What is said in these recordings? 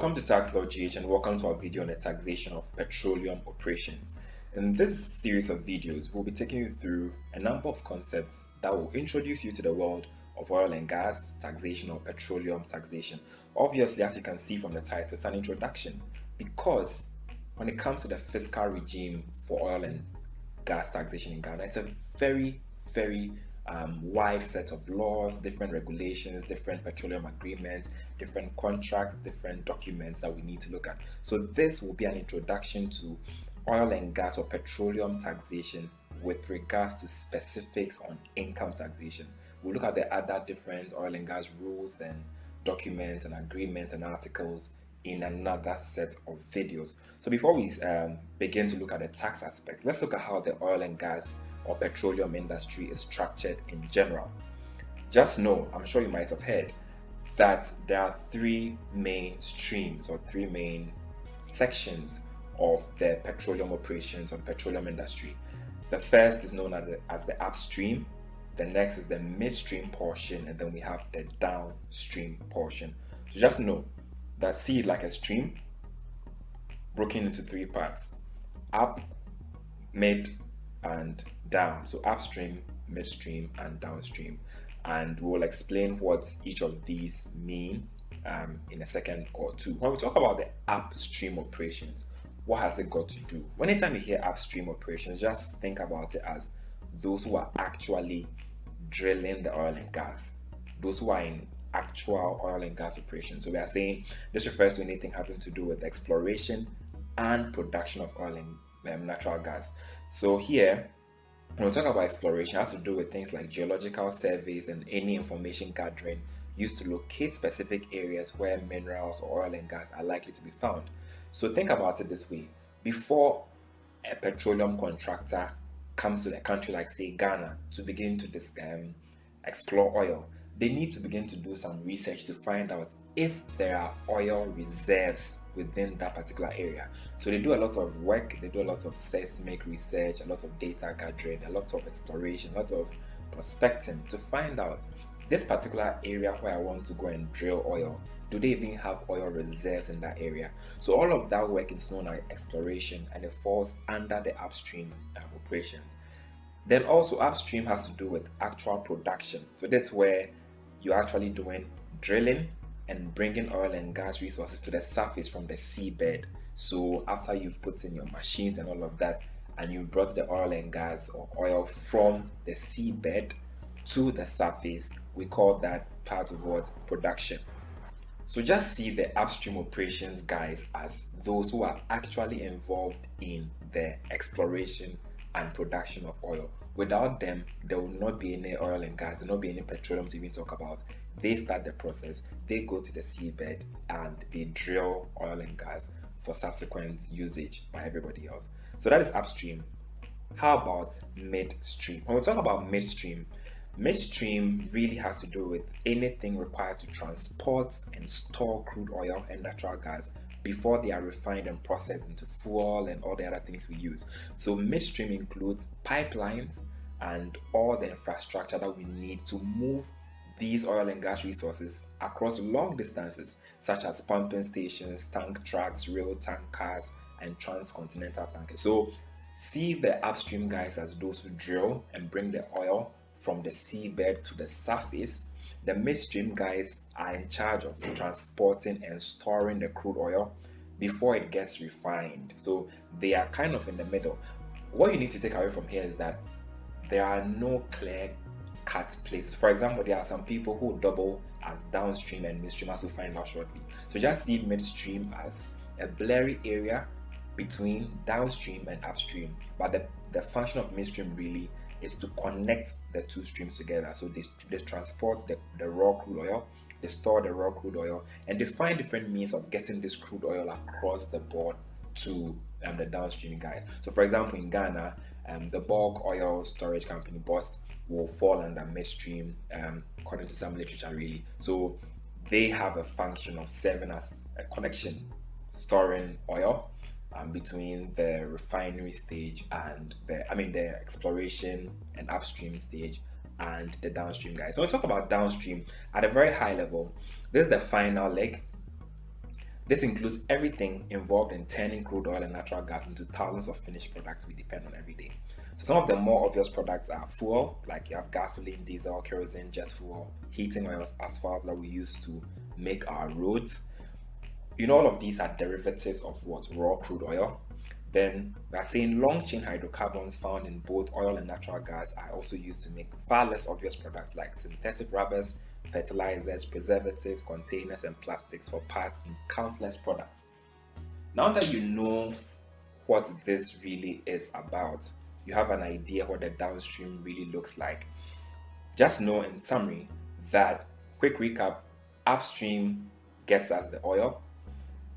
Welcome to TaxLawGH and welcome to our video on the taxation of petroleum operations. In this series of videos, we'll be taking you through a number of concepts that will introduce you to the world of oil and gas taxation or petroleum taxation. Obviously, as you can see from the title, it's an introduction because when it comes to the fiscal regime for oil and gas taxation in Ghana, it's a very wide set of laws, different regulations, different petroleum agreements, different contracts, different documents that we need to look at. So this will be an introduction to oil and gas or petroleum taxation with regards to specifics on income taxation. We'll look at the other different oil and gas rules and documents and agreements and articles in another set of videos. So before we begin to look at the tax aspects, let's look at how the oil and gas or petroleum industry is structured in general. Just know, I'm sure you might have heard, that there are three main streams or three main sections of the petroleum operations or petroleum industry. The first is known as the upstream, the next is the midstream portion, and then we have the downstream portion. So just know that, see it like a stream broken into three parts: up, mid, and down. So upstream, midstream, and downstream. And we'll explain what each of these mean in a second or two. When we talk about the upstream operations, what has it got to do? Anytime you hear upstream operations, just think about it as those who are actually drilling the oil and gas, those who are in actual oil and gas operations. So we are saying this refers to anything having to do with exploration and production of oil and natural gas. So here, when we talk about exploration, it has to do with things like geological surveys and any information gathering used to locate specific areas where minerals or oil and gas are likely to be found. So think about it this way: before a petroleum contractor comes to a country like, say, Ghana to begin to explore oil, they need to begin to do some research to find out if there are oil reserves within that particular area. So they do a lot of work, they do a lot of seismic research, a lot of data gathering, a lot of exploration, a lot of prospecting to find out this particular area where I want to go and drill oil, do they even have oil reserves in that area? So all of that work is known as exploration, and it falls under the upstream operations. Then also upstream has to do with actual production. So that's where you're actually doing drilling and bringing oil and gas resources to the surface from the seabed. So after you've put in your machines and all of that, and you brought the oil and gas or oil from the seabed to the surface, we call that part of what? Production. So just see the upstream operations guys as those who are actually involved in the exploration and production of oil. Without them, there will not be any oil and gas, there will not be any petroleum to even talk about. They start the process, they go to the seabed, and they drill oil and gas for subsequent usage by everybody else. So that is upstream. How about midstream? When we talk about midstream really has to do with anything required to transport and store crude oil and natural gas before they are refined and processed into fuel and all the other things we use. So midstream includes pipelines and all the infrastructure that we need to move these oil and gas resources across long distances, such as pumping stations, tank trucks, rail tankers, and transcontinental tankers. So see the upstream guys as those who drill and bring the oil from the seabed to the surface. The midstream guys are in charge of transporting and storing the crude oil before it gets refined. So they are kind of in the middle. What you need to take away from here is that there are no clear cut places. For example, there are some people who double as downstream and midstream, as we'll find out shortly. So just see midstream as a blurry area between downstream and upstream. But the function of midstream really is to connect the two streams together. So they transport the raw crude oil, they store the raw crude oil, and they find different means of getting this crude oil across the board to the downstream guys. So for example, in Ghana, the bulk oil storage company BOST will fall under midstream, according to some literature really. So they have a function of serving as a connection, storing oil between the refinery stage and the exploration and upstream stage and the downstream guys. So when we talk about downstream at a very high level, this is the final leg. This includes everything involved in turning crude oil and natural gas into thousands of finished products we depend on every day. So some of the more obvious products are fuel, like you have gasoline, diesel, kerosene, jet fuel, heating oils, asphalt that we use to make our roads. All of these are derivatives of what? Raw crude oil. Then we are saying long chain hydrocarbons found in both oil and natural gas are also used to make far less obvious products like synthetic rubbers, fertilizers, preservatives, containers, and plastics for parts in countless products. Now that you know what this really is about, you have an idea what the downstream really looks like. Just know in summary that, quick recap, upstream gets us the oil,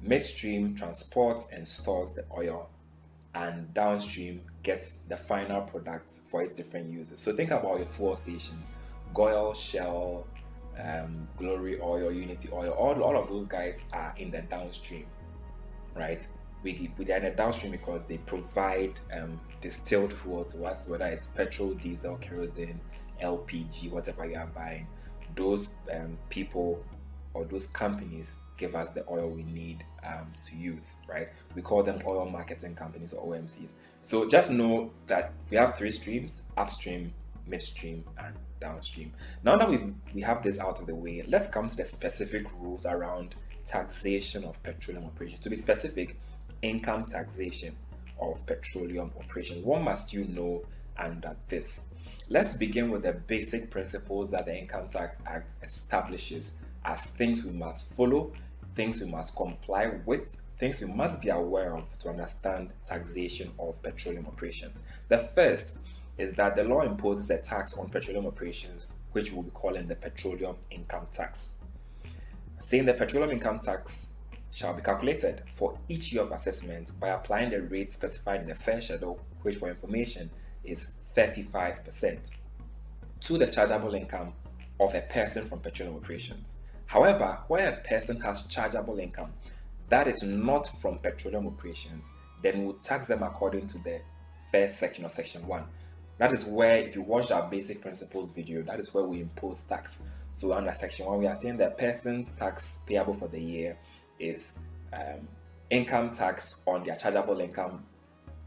midstream transports and stores the oil, and downstream gets the final product for its different uses. So think about your fuel stations: Goil, Shell, Glory Oil, Unity Oil. All of those guys are in the downstream, right? We are in the downstream because they provide distilled fuel to us, whether it's petrol, diesel, kerosene, LPG, whatever you are buying. Those people or those companies give us the oil we need to use, right? We call them oil marketing companies or OMCs. So just know that we have three streams: upstream, midstream, and downstream. Now that we have this out of the way, let's come to the specific rules around taxation of petroleum operations. To be specific, income taxation of petroleum operations. What must you know under this? Let's begin with the basic principles that the Income Tax Act establishes as things we must follow, things we must comply with, things we must be aware of to understand taxation of petroleum operations. The first is that the law imposes a tax on petroleum operations, which we'll be calling the petroleum income tax. Saying the petroleum income tax shall be calculated for each year of assessment by applying the rate specified in the fare schedule, which for information is 35%, to the chargeable income of a person from petroleum operations. However, where a person has chargeable income that is not from petroleum operations, then we'll tax them according to the first section of section 1. That is where, if you watched our basic principles video, that is where we impose tax. So under section 1, we are saying that person's tax payable for the year is income tax on their chargeable income,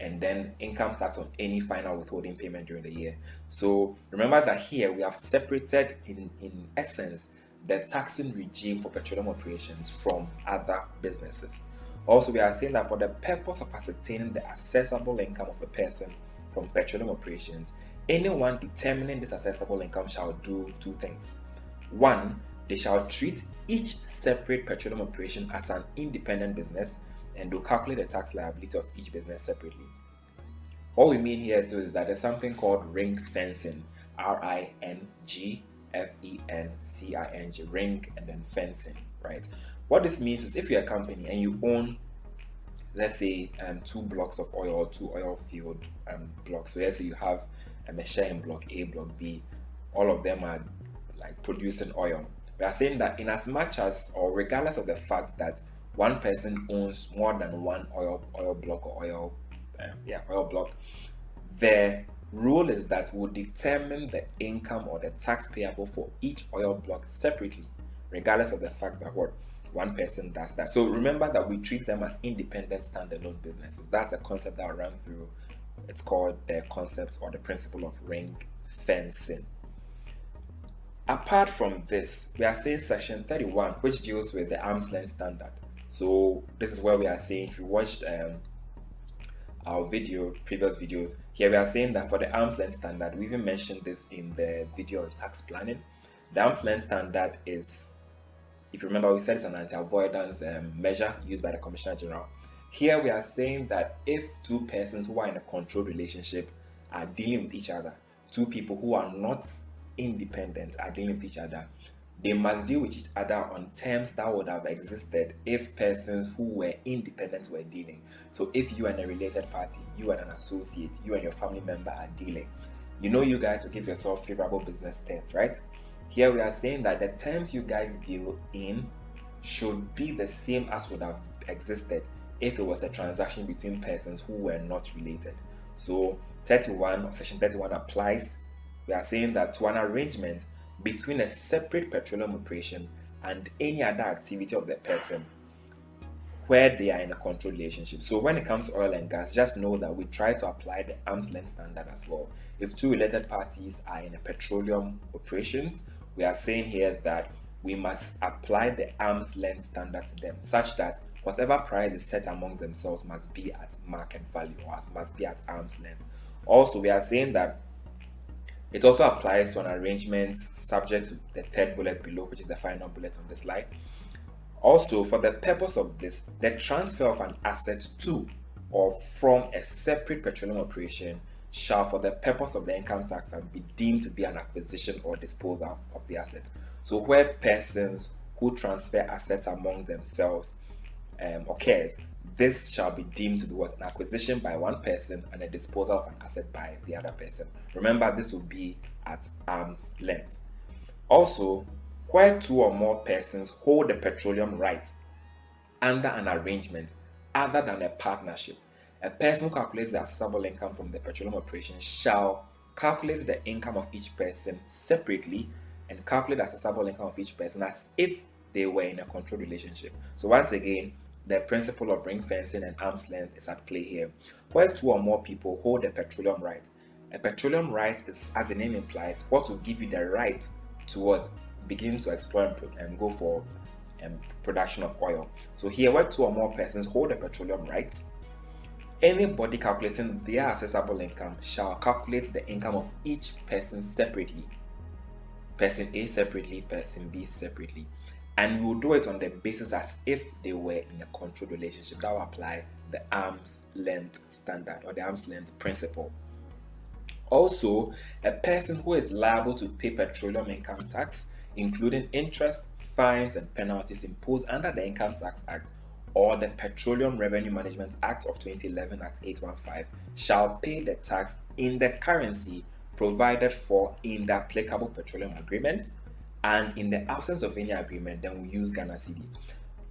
and then income tax on any final withholding payment during the year. So remember that here we have separated in essence the taxing regime for petroleum operations from other businesses. Also, we are saying that for the purpose of ascertaining the assessable income of a person from petroleum operations, anyone determining this assessable income shall do two things. One, they shall treat each separate petroleum operation as an independent business, and they'll calculate the tax liability of each business separately. What we mean here too is that there's something called ring fencing, RINGFENCING, ring and then fencing, right? What this means is if you're a company and you own, let's say, 2 blocks of oil or 2 oil field blocks. So let's say you have a share in block A, block B, all of them are like producing oil. We are saying that in as much as, or regardless of the fact that one person owns more than one oil block or oil block, the rule is that we'll determine the income or the tax payable for each oil block separately, regardless of the fact that one person does that. So remember that we treat them as independent standalone businesses. That's a concept that I'll run through. It's called the concept or the principle of ring fencing. Apart from this, we are saying section 31, which deals with the arm's length standard. So this is where we are saying, if you watched our previous videos, here we are saying that for the arm's length standard, we even mentioned this in the video on tax planning. The arm's length standard is, if you remember, we said it's an anti-avoidance measure used by the Commissioner General. Here we are saying that if two persons who are in a controlled relationship are dealing with each other, two people who are not independent are dealing with each other, they must deal with each other on terms that would have existed if persons who were independent were dealing. So if you and a related party, you and an associate, you and your family member are dealing, you guys will give yourself favorable business terms, right? Here we are saying that the terms you guys deal in should be the same as would have existed if it was a transaction between persons who were not related. So section 31 applies. We are saying that to an arrangement between a separate petroleum operation and any other activity of the person, where they are in a control relationship. So when it comes to oil and gas, just know that we try to apply the arm's length standard as well. If two related parties are in a petroleum operations, we are saying here that we must apply the arm's length standard to them, such that whatever price is set amongst themselves must be at market value, or must be at arm's length. Also, we are saying that it also applies to an arrangement subject to the third bullet below, which is the final bullet on the slide. Also, for the purpose of this, the transfer of an asset to or from a separate petroleum operation shall, for the purpose of the income tax act, be deemed to be an acquisition or disposal of the asset. So where persons who transfer assets among themselves occurs, this shall be deemed to be what? An acquisition by one person and a disposal of an asset by the other person. Remember, this will be at arm's length. Also, where two or more persons hold the petroleum right under an arrangement other than a partnership, a person who calculates the assessable income from the petroleum operation shall calculate the income of each person separately and calculate the assessable income of each person as if they were in a control relationship. So once again, the principle of ring fencing and arm's length is at play here. Where two or more people hold a petroleum right, a petroleum right is, as the name implies, what will give you the right to what? Begin to explore and go for production of oil. So here, where two or more persons hold a petroleum right, anybody calculating their assessable income shall calculate the income of each person separately. Person A separately, person B separately. And we will do it on the basis as if they were in a controlled relationship. That will apply the arm's length standard or the arm's length principle. Also, a person who is liable to pay petroleum income tax, including interest, fines, and penalties imposed under the Income Tax Act or the Petroleum Revenue Management Act of 2011, Act 815, shall pay the tax in the currency provided for in the applicable petroleum agreement, and in the absence of any agreement, then we use Ghana cedi.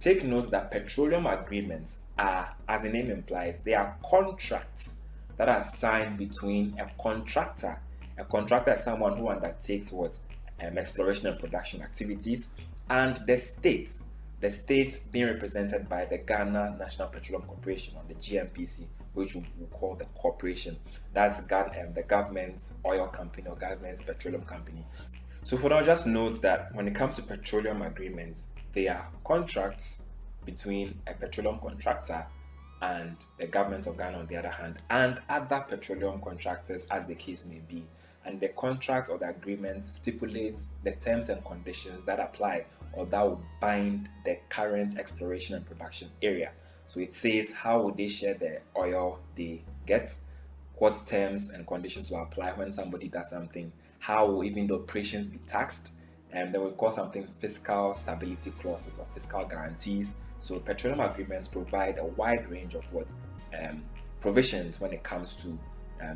Take note that petroleum agreements are, as the name implies, they are contracts that are signed between a contractor. A contractor is someone who undertakes what? Exploration and production activities, and the state. The state being represented by the Ghana National Petroleum Corporation, or the GNPC, which we call the corporation. That's the government's oil company or government's petroleum company. So for now, just note that when it comes to petroleum agreements, they are contracts between a petroleum contractor and the government of Ghana on the other hand, and other petroleum contractors as the case may be. And the contract or the agreement stipulates the terms and conditions that apply or that will bind the current exploration and production area. So it says how would they share the oil they get, what terms and conditions will apply when somebody does something, how will even the operations be taxed, and then we call something fiscal stability clauses or fiscal guarantees. So petroleum agreements provide a wide range of provisions when it comes to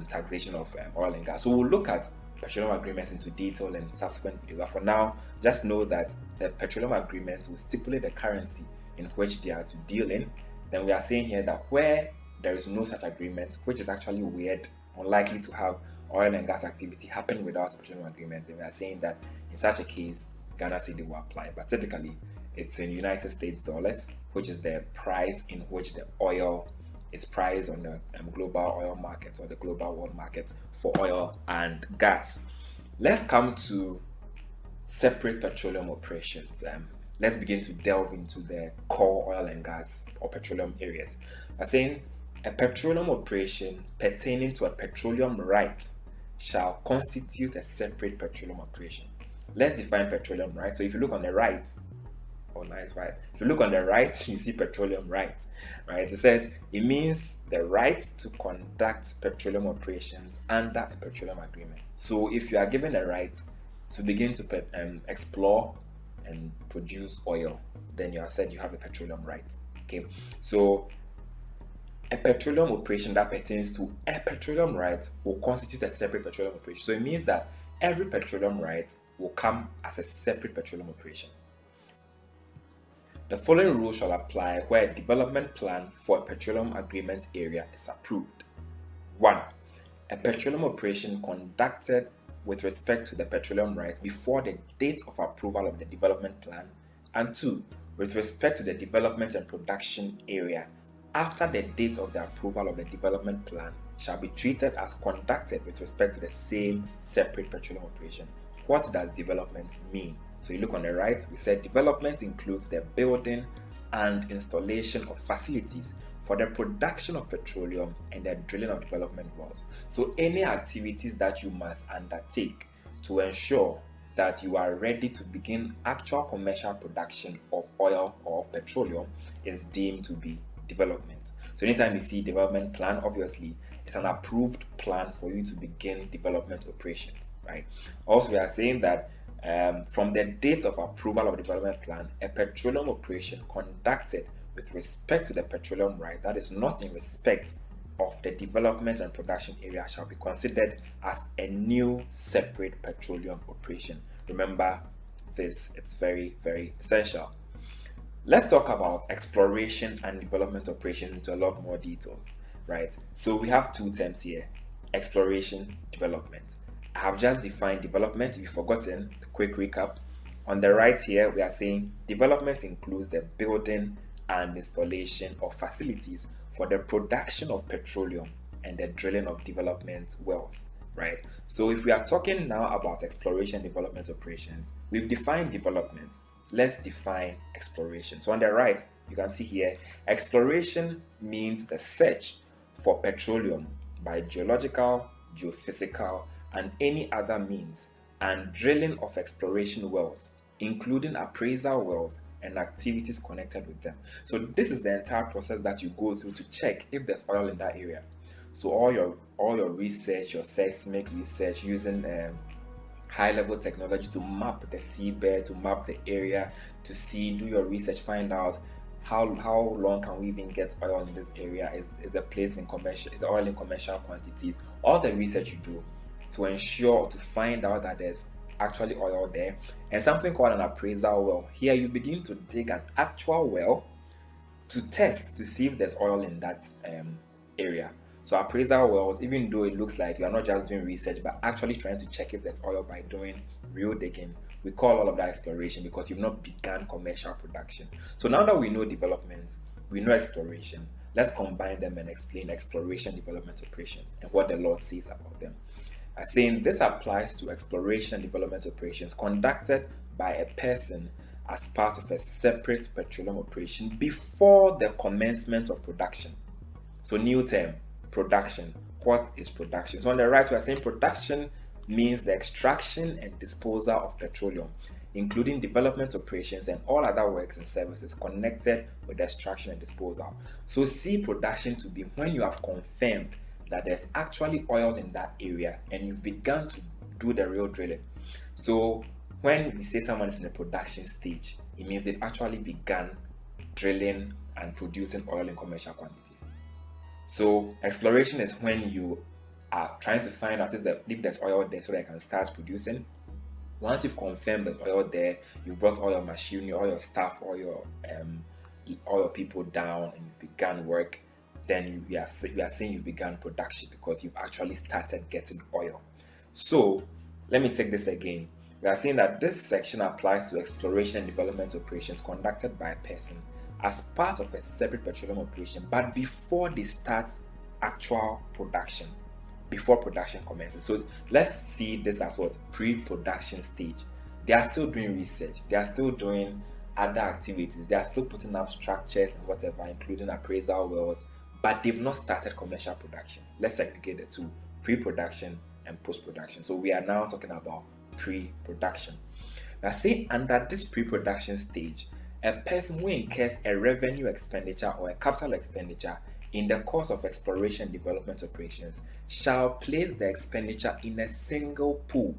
taxation of oil and gas. So we'll look at petroleum agreements into detail in subsequent videos. But for now, just know that the petroleum agreements will stipulate the currency in which they are to deal in. Then we are saying here that where there is no such agreement, which is actually weird, unlikely to have oil and gas activity happen without petroleum agreements, and we are saying that in such a case, Ghana cedi will apply. But typically, it's in United States dollars, which is the price in which the oil is priced on the global oil market or the global world market for oil and gas. Let's come to separate petroleum operations. Let's begin to delve into the core oil and gas or petroleum areas. I'm saying a petroleum operation pertaining to a petroleum right shall constitute a separate petroleum operation. Let's define petroleum right. So if you look on the right, oh nice, right? If you look on the right, you see petroleum right? It says it means the right to conduct petroleum operations under a petroleum agreement. So if you are given a right to begin to explore and produce oil, then you are said you have a petroleum right. Okay, so a petroleum operation that pertains to a petroleum right will constitute a separate petroleum operation. So it means that every petroleum right will come as a separate petroleum operation. The following rules shall apply where a development plan for a petroleum agreement area is approved. 1. A petroleum operation conducted with respect to the petroleum rights before the date of approval of the development plan. And 2. with respect to the development and production area after the date of the approval of the development plan shall be treated as conducted with respect to the same separate petroleum operation. What does development mean? So you look on the right, we said development includes the building and installation of facilities for the production of petroleum and the drilling of development wells. So any activities that you must undertake to ensure that you are ready to begin actual commercial production of oil or of petroleum is deemed to be development. So anytime you see development plan, obviously it's an approved plan for you to begin development operations, right? Also, we are saying that from the date of approval of development plan, a petroleum operation conducted with respect to the petroleum right, that is not in respect of the development and production area, shall be considered as a new separate petroleum operation. Remember this, it's very, very essential. Let's talk about exploration and development operations into a lot more details, right? So we have two terms here, exploration, development. I have just defined development. If you've forgotten, a quick recap. On the right here, we are saying development includes the building and installation of facilities for the production of petroleum and the drilling of development wells, right? So if we are talking now about exploration development operations, we've defined development. Let's define exploration. So on the right, you can see here, exploration means the search for petroleum by geological, geophysical, and any other means, and drilling of exploration wells, including appraisal wells and activities connected with them. So this is the entire process that you go through to check if there's oil in that area. So all your research, your seismic research using high-level technology to map the seabed, to map the area, to see, do your research, find out how long can we even get oil in this area, is the place in commercial, is the oil in commercial quantities, all the research you do to ensure, to find out that there's actually oil there. And something called an appraisal well. Here you begin to dig an actual well to test to see if there's oil in that area. So appraisal wells, even though it looks like you are not just doing research but actually trying to check if there's oil by doing real digging, we call all of that exploration because you've not begun commercial production. So now that we know development, we know exploration, let's combine them and explain exploration development operations and what the law says about them. As saying this applies to exploration and development operations conducted by a person as part of a separate petroleum operation before the commencement of production. So new term, production. What is production? So on the right, we are saying production means the extraction and disposal of petroleum, including development operations and all other works and services connected with the extraction and disposal. So see production to be when you have confirmed that there's actually oil in that area and you've begun to do the real drilling. So when we say someone is in the production stage, it means they've actually begun drilling and producing oil in commercial quantities. So exploration is when you are trying to find out if there's oil there so that you can start producing. Once you've confirmed there's oil there, you brought all your machinery, all your staff, all your people down, and you've begun work, then we are saying you began production because you've actually started getting oil. So let me take this again. We are saying that this section applies to exploration and development operations conducted by a person as part of a separate petroleum operation, but before they start actual production, before production commences. So let's see this as what? Pre-production stage. They are still doing research, they are still doing other activities, they are still putting up structures and whatever, including appraisal wells, but they've not started commercial production. Let's segregate the two, pre-production and post-production. So we are now talking about pre-production. Now say under this pre-production stage, a person who incurs a revenue expenditure or a capital expenditure in the course of exploration and development operations shall place the expenditure in a single pool.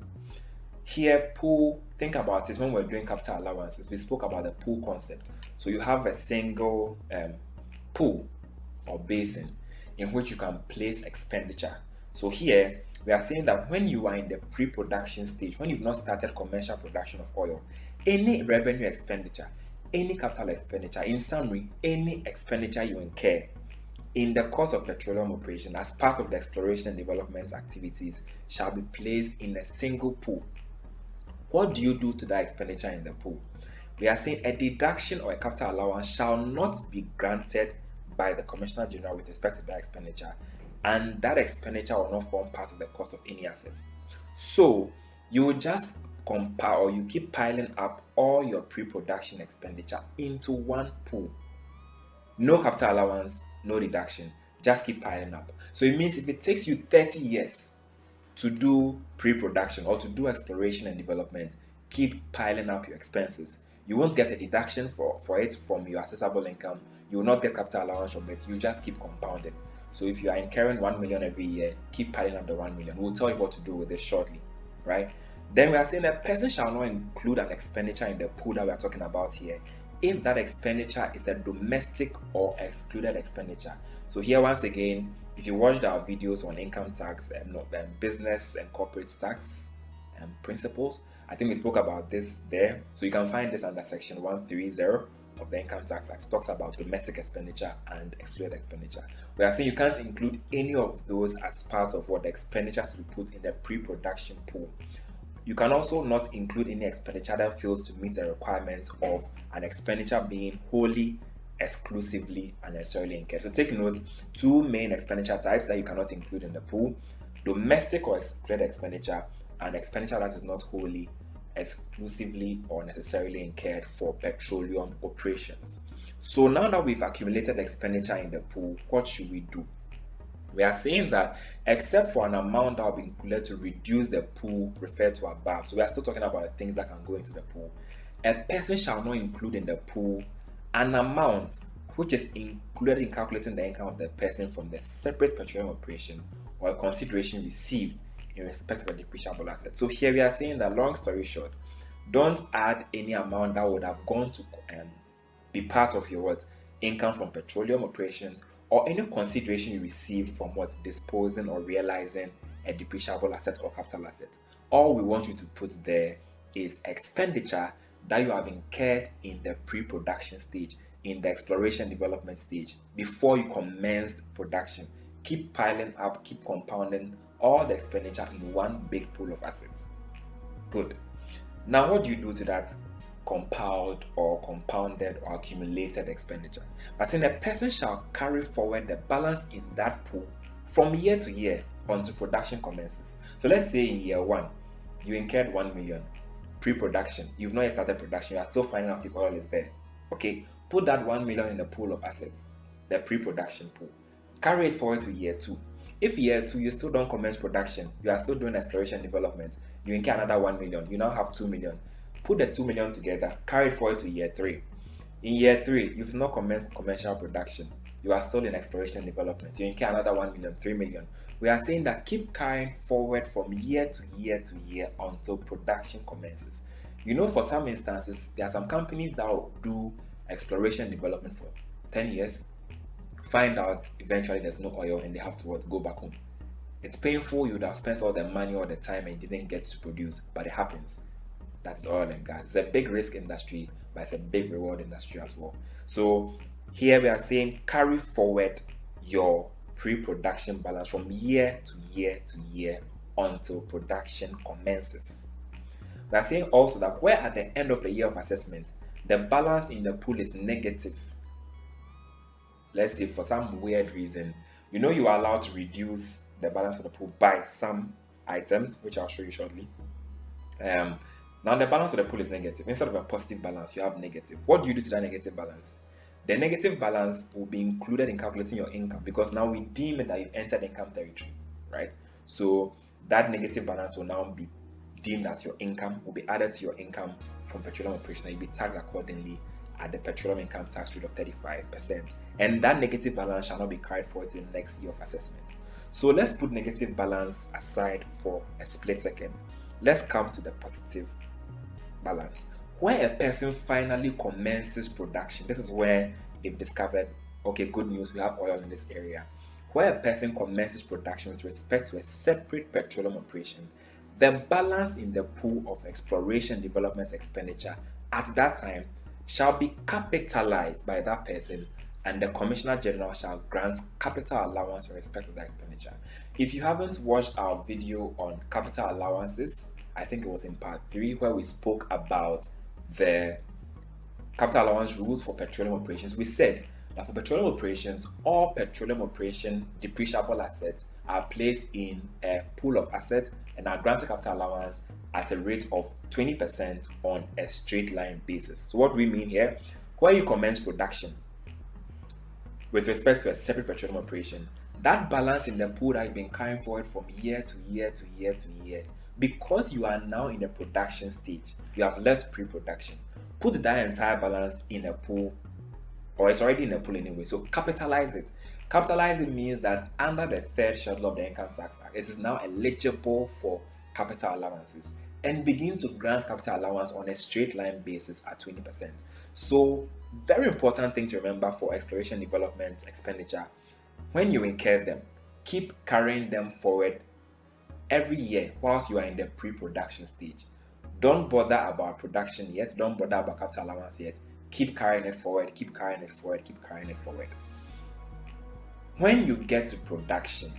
Here, pool, think about it, when we're doing capital allowances, we spoke about the pool concept. So you have a single pool or basin in which you can place expenditure. So here, we are saying that when you are in the pre-production stage, when you've not started commercial production of oil, any revenue expenditure, any capital expenditure, in summary, any expenditure you incur in the course of petroleum operation as part of the exploration and development activities shall be placed in a single pool. What do you do to that expenditure in the pool? we are saying a deduction or a capital allowance shall not be granted by the Commissioner General with respect to that expenditure, and that expenditure will not form part of the cost of any asset. So you will just compile, or you keep piling up all your pre-production expenditure into one pool. No capital allowance, no deduction, just keep piling up. So it means if it takes you 30 years to do pre-production or to do exploration and development, keep piling up your expenses. You won't get a deduction for it from your assessable income. You will not get capital allowance from it. You just keep compounding. So if you are incurring 1 million every year, keep piling up the 1 million. We'll tell you what to do with this shortly, right? Then we are saying that person shall not include an expenditure in the pool that we are talking about here if that expenditure is a domestic or excluded expenditure. So here once again, if you watched our videos on income tax and business and corporate tax principles, I think we spoke about this there. So you can find this under section 130 of the Income Tax Act. It talks about domestic expenditure and excluded expenditure. We are saying you can't include any of those as part of what the expenditure to be put in the pre-production pool. You can also not include any expenditure that fails to meet the requirements of an expenditure being wholly, exclusively, and necessarily incurred. So take note, two main expenditure types that you cannot include in the pool: domestic or excluded expenditure, and expenditure that is not wholly, exclusively, or necessarily incurred for petroleum operations. So now that we've accumulated expenditure in the pool, what should we do? We are saying that except for an amount that will be included to reduce the pool referred to above, so we are still talking about the things that can go into the pool, a person shall not include in the pool an amount which is included in calculating the income of the person from the separate petroleum operation or a consideration received in respect of a depreciable asset. So here we are saying that, long story short, don't add any amount that would have gone to be part of your income from petroleum operations, or any consideration you receive from disposing or realizing a depreciable asset or capital asset. All we want you to put there is expenditure that you have incurred in the pre-production stage, in the exploration development stage, before you commenced production. Keep piling up, keep compounding all the expenditure in one big pool of assets. Good. Now what do you do to that compiled or compounded or accumulated expenditure? But saying a person shall carry forward the balance in that pool from year to year until production commences. So let's say in year 1 you incurred 1 million pre-production. You've not yet started production, you are still finding out if oil is there. Okay, put that 1 million in the pool of assets, the pre-production pool. Carry it forward to year 2. If year 2 you still don't commence production, you are still doing exploration development, you incur another 1 million, you now have 2 million. Put the 2 million together, carry it forward to year 3. In year 3, you've not commenced commercial production, you are still in exploration development, you incur another 1 million, 3 million. We are saying that keep carrying forward from year to year to year until production commences. You know, for some instances, there are some companies that will do exploration development for 10 years, find out eventually there's no oil and they have to go back home. It's painful. You would have spent all the money, all the time, and didn't get to produce, but it happens. That's oil and gas. It's a big risk industry, but it's a big reward industry as well. So here we are saying carry forward your pre-production balance from year to year to year until production commences. We are saying also that where at the end of the year of assessment, the balance in the pool is negative. Let's say for some weird reason, you are allowed to reduce the balance of the pool by some items, which I'll show you shortly. Now the balance of the pool is negative. Instead of a positive balance, you have negative. What do you do to that negative balance? The negative balance will be included in calculating your income, because now we deem it that you've entered income territory, right? So that negative balance will now be deemed as your income, will be added to your income from petroleum operations, and you'll be taxed accordingly at the petroleum income tax rate of 35%. And that negative balance shall not be carried forward to the next year of assessment. So let's put negative balance aside for a split second. Let's come to the positive balance. Where a person finally commences production, this is where they've discovered, okay, good news, we have oil in this area. Where a person commences production with respect to a separate petroleum operation, the balance in the pool of exploration development expenditure at that time shall be capitalized by that person, and the Commissioner General shall grant capital allowance in respect of that expenditure. If you haven't watched our video on capital allowances, I think it was in part 3 where we spoke about the capital allowance rules for petroleum operations, we said that for petroleum operations, all petroleum operation depreciable assets are placed in a pool of assets and are granted capital allowance at a rate of 20% on a straight line basis. So what do we mean here? When you commence production with respect to a separate petroleum operation, that balance in the pool that you've been carrying forward from year to year to year to year, because you are now in a production stage, you have left pre-production, put that entire balance in a pool, or it's already in a pool anyway, so capitalize it. Capitalize it means that under the third schedule of the Income Tax Act, it is now eligible for capital allowances and begin to grant capital allowance on a straight line basis at 20%. So, very important thing to remember for exploration development expenditure: when you incur them, keep carrying them forward every year whilst you are in the pre-production stage. Don't bother about production yet, don't bother about capital allowance yet. Keep carrying it forward, keep carrying it forward, keep carrying it forward. When you get to production,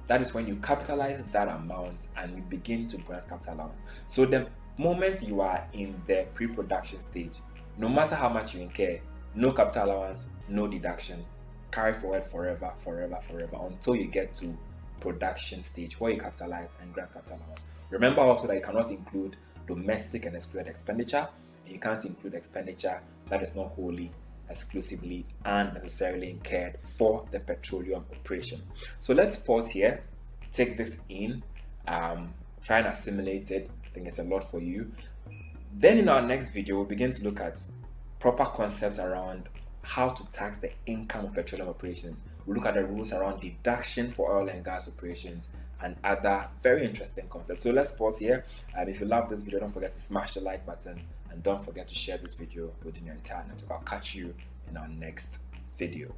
that is when you capitalize that amount and you begin to grant capital allowance. So the moment you are in the pre-production stage, no matter how much you incur, no capital allowance, no deduction, carry forward forever, forever, forever, until you get to production stage where you capitalize and grant capital allowance. Remember also that you cannot include domestic and excluded expenditure, and you can't include expenditure that is not wholly, exclusively, and necessarily incurred for the petroleum operation. So let's pause here, take this in, try and assimilate it. I think it's a lot for you. Then in our next video, we'll begin to look at proper concepts around how to tax the income of petroleum operations. We'll look at the rules around deduction for oil and gas operations and other very interesting concepts. So let's pause here. If you love this video, don't forget to smash the like button and don't forget to share this video within your entire network. I'll catch you in our next video.